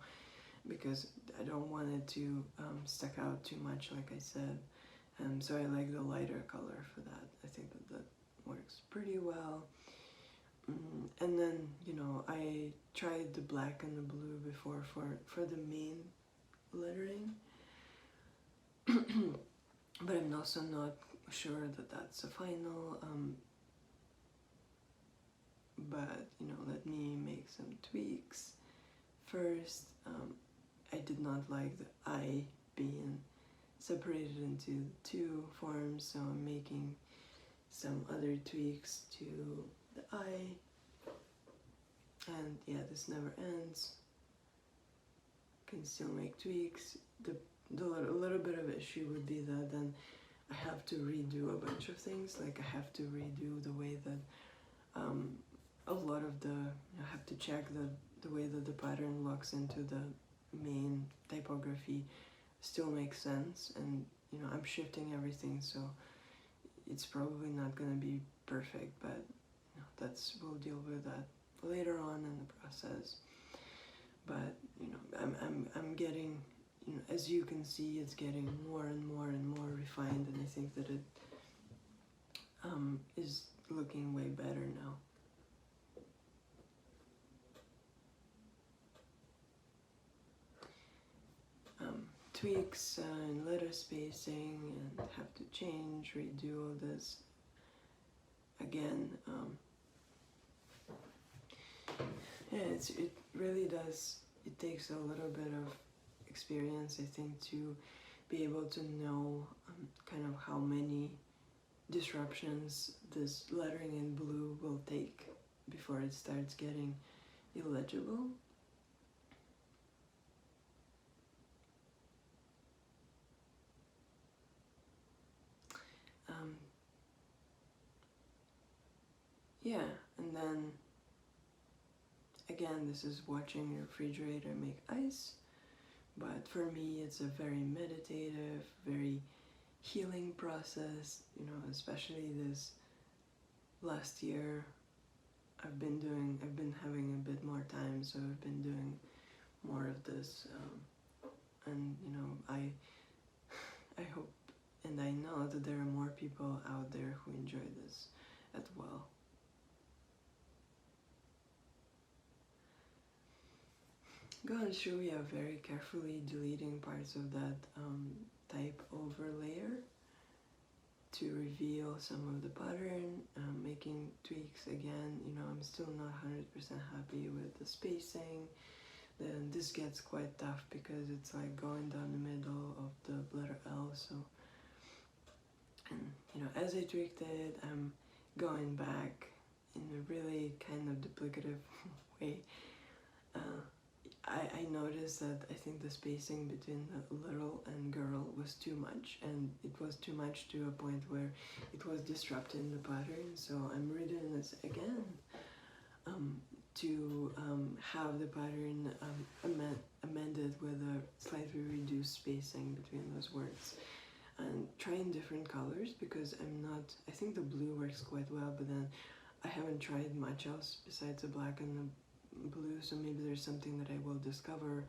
because I don't want it to stick out too much, like I said. So I like the lighter color for that. I think that that works pretty well. And then, you know, I tried the black and the blue before for the main lettering. But I'm also not sure that that's a final. But, you know, let me make some tweaks. First, I did not like the I being separated into two forms, so I'm making some other tweaks to the I. And yeah, this never ends. Can still make tweaks. The little bit of issue would be that then I have to redo a bunch of things. Like I have to redo the way that a lot of I have to check the way that the pattern locks into the main typography still makes sense, and you know, I'm shifting everything, so it's probably not gonna be perfect, but you know, we'll deal with that later on in the process. But you know, I'm getting, you know, as you can see, it's getting more and more and more refined, and I think that it is looking way better now. Tweaks and letter spacing, and have to change, redo all this again. Yeah, it really does. It takes a little bit of experience, I think, to be able to know kind of how many disruptions this lettering in blue will take before it starts getting illegible. Yeah, and then again, this is watching your refrigerator make ice, but for me it's a very meditative, very healing process, you know, especially this last year. I've been having a bit more time, so I've been doing more of this, and you know, I hope and I know that there are more people out there who enjoy this as well. Going through, we are very carefully deleting parts of that type over layer to reveal some of the pattern, making tweaks again. You know, I'm still not 100% happy with the spacing. Then this gets quite tough because it's like going down the middle of the letter L. So, and you know, as I tweaked it, I'm going back in a really kind of duplicative way. I noticed that I think the spacing between the little and girl was too much, and it was too much to a point where it was disrupting the pattern. So I'm redoing this again to have the pattern amended with a slightly reduced spacing between those words, and trying different colors, because I think the blue works quite well, but then I haven't tried much else besides the black and the blue, so maybe there's something that I will discover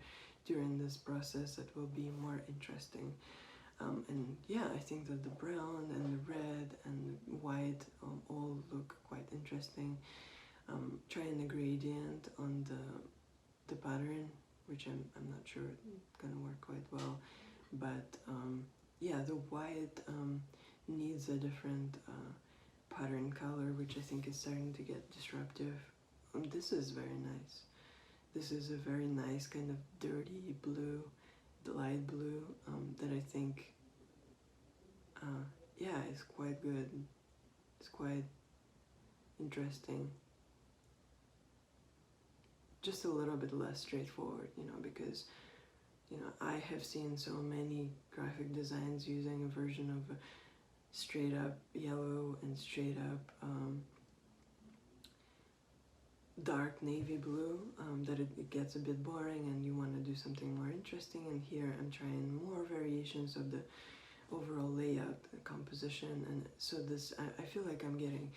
during this process that will be more interesting. And yeah, I think that the brown and the red and the white all look quite interesting. Trying the gradient on the pattern, which I'm not sure it's gonna work quite well, but yeah, the white needs a different pattern color, which I think is starting to get disruptive. This is very nice. This is a very nice kind of dirty blue, the light blue, that I think, yeah, is quite good. It's quite interesting. Just a little bit less straightforward, you know, because, you know, I have seen so many graphic designs using a version of a straight up yellow and straight up dark navy blue, that it gets a bit boring and you want to do something more interesting. And here I'm trying more variations of the overall layout, the composition position, and so this, I feel like I'm getting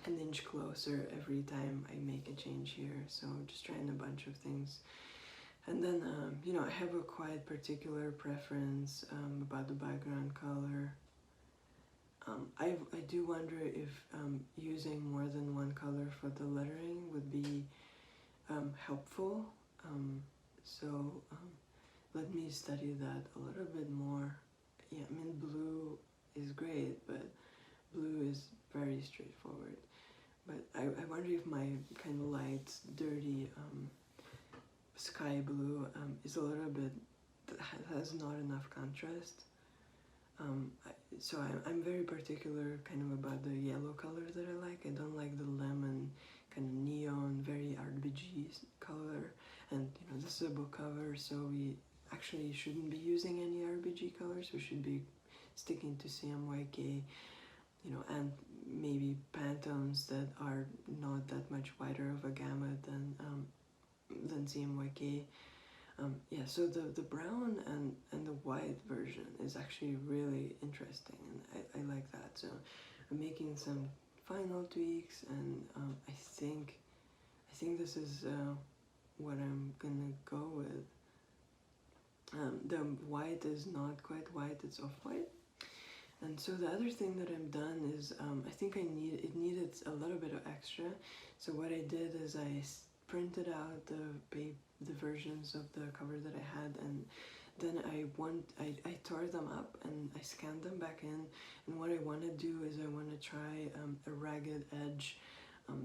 an inch closer every time I make a change here, so just trying a bunch of things. And then, you know, I have a quite particular preference about the background color. I do wonder if using more than one color for the lettering would be helpful. So let me study that a little bit more. Yeah, I mean, blue is great, but blue is very straightforward. But I wonder if my kind of light, dirty sky blue is a little bit, has not enough contrast. So I'm very particular kind of about the yellow color that I like. I don't like the lemon kind of neon, very RBG color. And you know, this is a book cover, so we actually shouldn't be using any RBG colors. We should be sticking to CMYK, you know, and maybe Pantones that are not that much wider of a gamut than CMYK. Yeah, so the brown and the white version is actually really interesting, and I like that. So I'm making some final tweaks, and I think this is what I'm gonna go with. The white is not quite white; it's off-white. And so the other thing that I've done is I think it needed a little bit of extra. So what I did is I printed out the versions of the cover that I had, and then I tore them up and I scanned them back in. And what I want to do is I want to try a ragged edge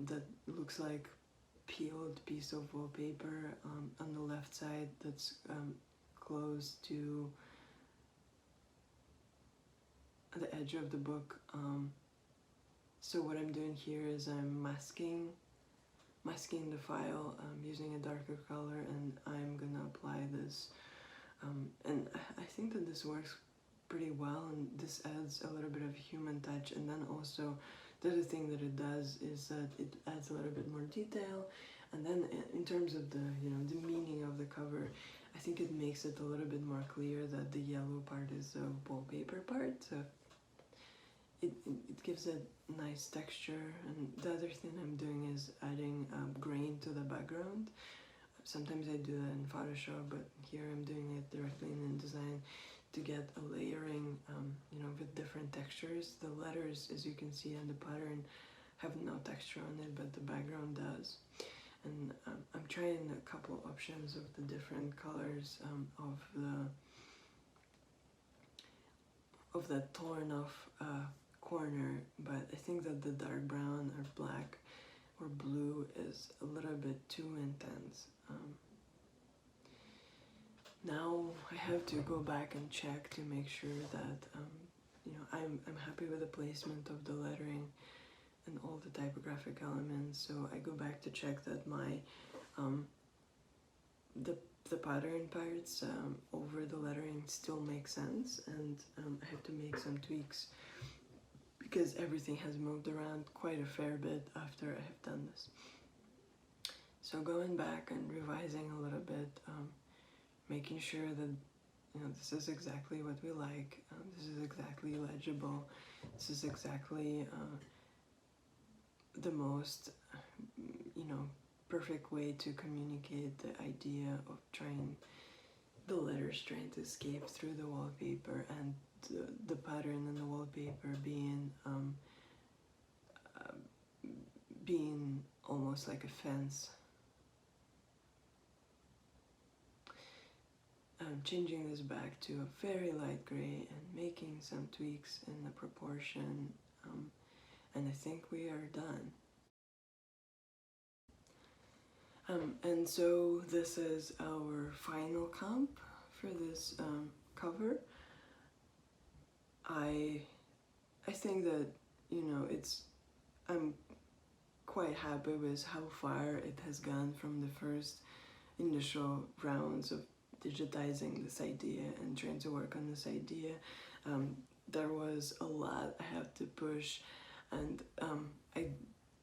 that looks like peeled piece of wallpaper on the left side that's close to the edge of the book. So what I'm doing here is I'm masking the file using a darker color, and I'm gonna apply this. And I think that this works pretty well, and this adds a little bit of human touch. And then also the other thing that it does is that it adds a little bit more detail. And then in terms of the, you know, the meaning of the cover, I think it makes it a little bit more clear that the yellow part is the wallpaper part. So it gives a nice texture. And the other thing I'm doing is adding grain to the background. Sometimes I do that in Photoshop, but here I'm doing it directly in InDesign to get a layering, you know, with different textures. The letters, as you can see in the pattern, have no texture on it, but the background does. And I'm trying a couple options of the different colors of that torn off corner, but I think that the dark brown or black or blue is a little bit too intense. Now I have to go back and check to make sure that you know, I'm happy with the placement of the lettering and all the typographic elements. So I go back to check that my the pattern parts over the lettering still make sense, and I have to make some tweaks because everything has moved around quite a fair bit after I have done this. So going back and revising a little bit, making sure that, you know, this is exactly what we like, this is exactly legible, this is exactly the most, you know, perfect way to communicate the idea of the letters trying to escape through the wallpaper, and the pattern in the wallpaper being almost like a fence. I'm changing this back to a very light gray and making some tweaks in the proportion, and I think we are done. And so this is our final comp for this cover. I think that, you know, I'm quite happy with how far it has gone from the first initial rounds of digitizing this idea and trying to work on this idea. There was a lot I had to push, and I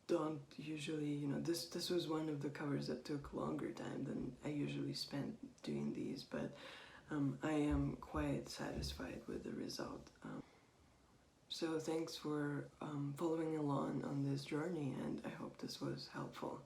don't usually, you know, this was one of the covers that took longer time than I usually spend doing these, but I am quite satisfied with the result. So thanks for following along on this journey, and I hope this was helpful.